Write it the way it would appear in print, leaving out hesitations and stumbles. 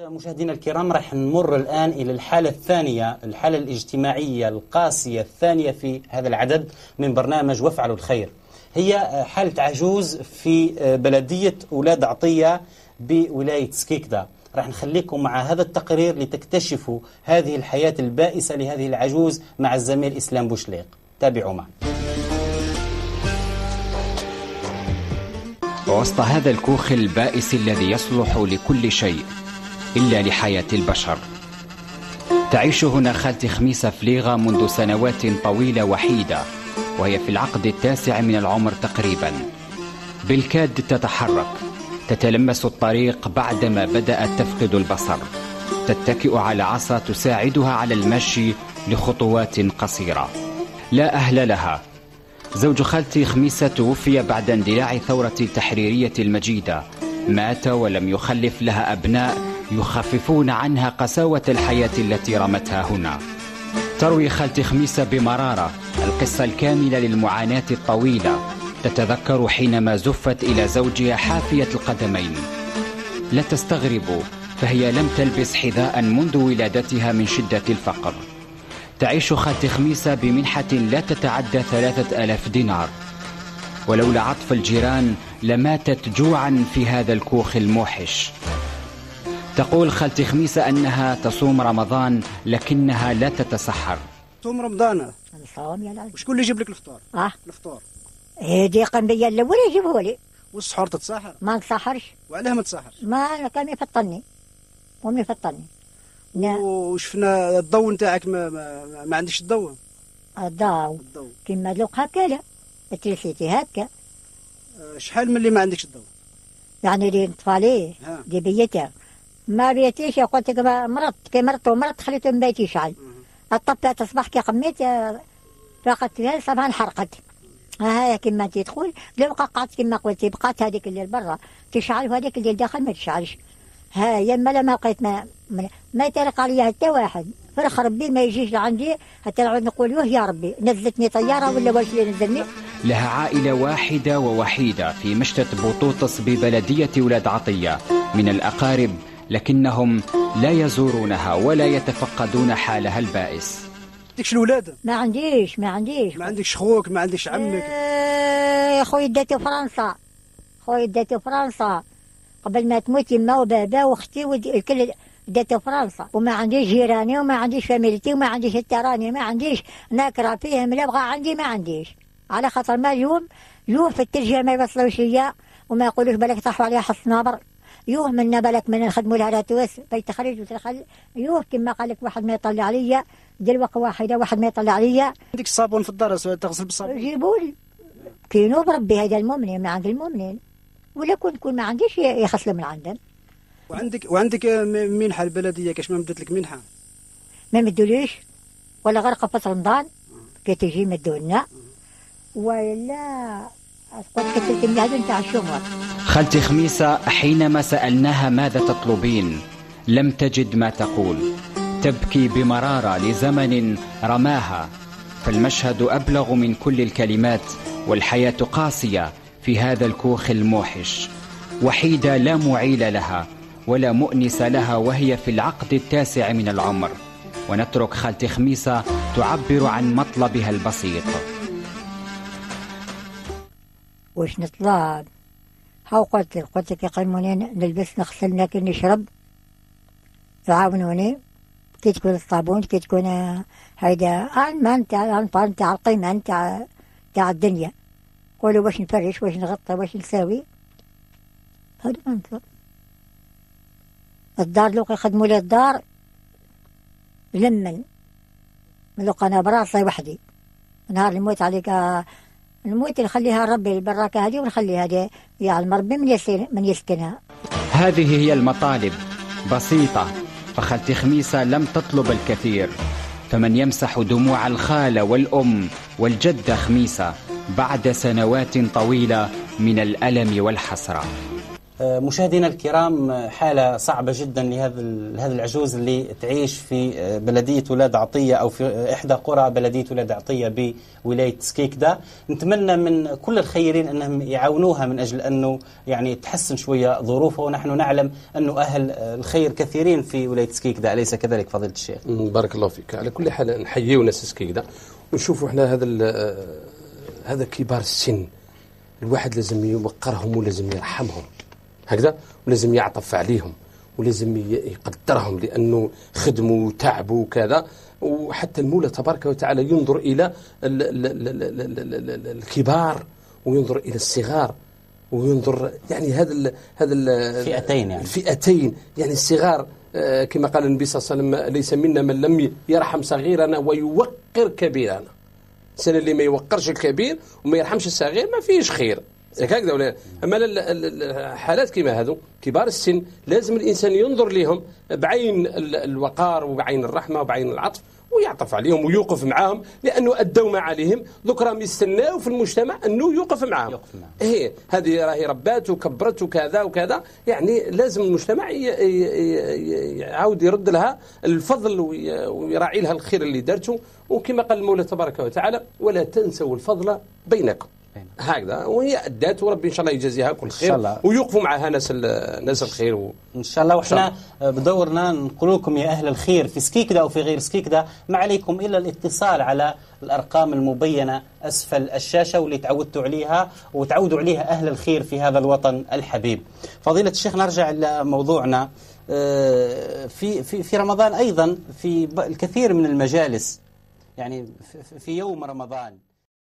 مشاهدينا الكرام، راح نمر الآن إلى الحالة الثانية، الحالة الاجتماعية القاسية الثانية في هذا العدد من برنامج وافعلوا الخير. هي حالة عجوز في بلدية أولاد عطية بولاية سكيكدا. راح نخليكم مع هذا التقرير لتكتشفوا هذه الحياة البائسة لهذه العجوز مع الزميل إسلام بوشليق. تابعوا معنا. وسط هذا الكوخ البائس الذي يصلح لكل شيء إلا لحياة البشر، تعيش هنا خالتي خميسة فليغة منذ سنوات طويلة وحيدة، وهي في العقد التاسع من العمر تقريبا. بالكاد تتحرك، تتلمس الطريق بعدما بدأت تفقد البصر، تتكئ على عصا تساعدها على المشي لخطوات قصيرة. لا أهل لها. زوج خالتي خميسة توفي بعد اندلاع ثورة التحريرية المجيدة، مات ولم يخلف لها أبناء يخففون عنها قساوة الحياة التي رمتها هنا. تروي خالتي خميسة بمرارة القصة الكاملة للمعاناة الطويلة. تتذكر حينما زفت إلى زوجها حافية القدمين. لا تستغربوا، فهي لم تلبس حذاء منذ ولادتها من شدة الفقر. تعيش خالتي خميسة بمنحة لا تتعدى 3000 دينار، ولولا عطف الجيران لماتت جوعا في هذا الكوخ الموحش. تقول خالتي خميسة أنها تصوم رمضان لكنها لا تتسحر. تصوم رمضان؟ نصوم يا العزيز. وشكون اللي يجيب لك الفطور؟ الفطور دي قنبية الأول يجيبه لي. والسحور تتسحر؟ ما نتسحرش. وعلاه ما تسحرش؟ ما كان يفطرني وما يفطرني. وشفنا الضوء نتاعك ما عندكش الضوء؟ الضوء كيما لوق هكا. لا التريسيتي هكا. شحال من اللي ما عندكش الضوء؟ يعني اللي نطفى ليه دي بيتها ما بيتيش. قلت لك مرضت كي مرضت خليته مبيت يشعل. الطبات تصبح كي قميت فقط فيها صباح انحرقت. ها كيما تدخل لو قعدت كيما قلتي بقات هذيك اللي برا تشعل وهذيك اللي داخل ما تشعلش. ها يما ما لقيت ما يطرق عليا حتى واحد. فرخ ربي ما يجيش لعندي حتى نعود نقول له يا ربي نزلتني طياره ولا واش اللي نزلني. لها عائلة واحدة ووحيدة في مشتت بوطوطس ببلدية ولاد عطية من الأقارب، لكنهم لا يزورونها ولا يتفقدون حالها البائس. عندكش الولاد؟ ما عنديش. ما عندكش خوك؟ ما عندكش عمك؟ يا خويا داتو فرنسا. قبل ما تموت يما وبابا واختي والكل داتو فرنسا. وما عنديش جيراني وما عنديش فاميلتي وما عنديش التراني، ما عنديش ناكرة فيهم لا بغا عندي ما عنديش. على خاطر ما اليوم في الترجمة ما يوصلوش ليا وما يقولوش بالك طاحوا عليها حص نابر. منا بالك من نخدموا لها راتوس بيتخرج وتدخل. كما قال لك واحد ما يطلع عليا دلوقتي واحد ما يطلع عليا. عندك الصابون في الدار تغسل بالصابون؟ جيبوا لي كينو بربي هذا المؤمنين ما عند المؤمنين، ولا كون ما عنديش يخسلوا من عندهم. وعندك منحة البلدية كاش ما مدت لك منحة؟ ما مدوليش ولا غير قفص رمضان كي تجي مدولنا ولا قلت كتبت من هذا نتاع الشمر. خالتي خميسة حينما سألناها ماذا تطلبين لم تجد ما تقول. تبكي بمرارة لزمن رماها، فالمشهد أبلغ من كل الكلمات، والحياة قاسية في هذا الكوخ الموحش. وحيدة لا معيل لها ولا مؤنس لها، وهي في العقد التاسع من العمر. ونترك خالتي خميسة تعبر عن مطلبها البسيط. واش نطلب؟ قلت لك يقيموني نلبس نغسل ناكل نشرب يعاونوني. كي تكون الصابون كي تكون هيدا الماء نتاع القيمة نتاع الدنيا. قولوا واش نفرش واش نغطي واش نساوي. هذا ما نطلب. الدار لو يخدموا لي الدار لمن لو انا براسي وحدي نهار الموت عليك الموت نخليها ربي البركة هذه ونخليها هذه يا المربي من يسكنها. هذه هي المطالب بسيطة، فخالتي خميسة لم تطلب الكثير. فمن يمسح دموع الخالة والأم والجدة خميسة بعد سنوات طويلة من الألم والحسرة. مشاهدينا الكرام، حالة صعبة جدا لهذا العجوز اللي تعيش في بلدية ولاد عطية أو في إحدى قرى بلدية ولاد عطية بولاية سكيكدا. نتمنى من كل الخيرين أنهم يعاونوها من أجل أنه يعني تحسن شوية ظروفه، ونحن نعلم أنه أهل الخير كثيرين في ولاية سكيكدا، أليس كذلك فضيلة الشيخ؟ بارك الله فيك. على كل حال نحييو ناس سكيكدا ونشوفوا احنا هذا كبار السن، الواحد لازم يوقرهم ولازم يرحمهم هكذا، ولازم يعطف عليهم ولازم يقدرهم لأنه خدموا وتعبوا وكذا. وحتى المولى تبارك وتعالى ينظر إلى الكبار وينظر إلى الصغار وينظر يعني هذا الفئتين، يعني الفئتين يعني الصغار كما قال النبي صلى الله عليه وسلم: ليس منا من لم يرحم صغيرنا ويوقر كبيرنا. الإنسان اللي ما يوقرش الكبير وما يرحمش الصغير ما فيش خير هكذا ولا. اما الحالات كما هذو كبار السن لازم الانسان ينظر لهم بعين الوقار وبعين الرحمه وبعين العطف ويعطف عليهم ويوقف معهم، لانه ادوا ما عليهم، ذوك راهم يستناو في المجتمع انه يوقف معهم. ايه هذه راهي ربات وكبرت وكذا وكذا، يعني لازم المجتمع يعاود يرد لها الفضل ويراعي لها الخير اللي دارته. وكما قال المولى تبارك وتعالى: ولا تنسوا الفضل بينكم. هكذا وهي أدات، وربي إن شاء الله يجازيها كل خير ويوقفوا معها ناس الخير إن شاء الله. وإحنا بدورنا نقول لكم يا أهل الخير في سكيكدا أو في غير سكيكدا، ما عليكم إلا الاتصال على الأرقام المبينة أسفل الشاشة واللي تعودتوا عليها وتعودوا عليها أهل الخير في هذا الوطن الحبيب. فضيلة الشيخ، نرجع إلى موضوعنا. في رمضان أيضا في الكثير من المجالس، يعني في يوم رمضان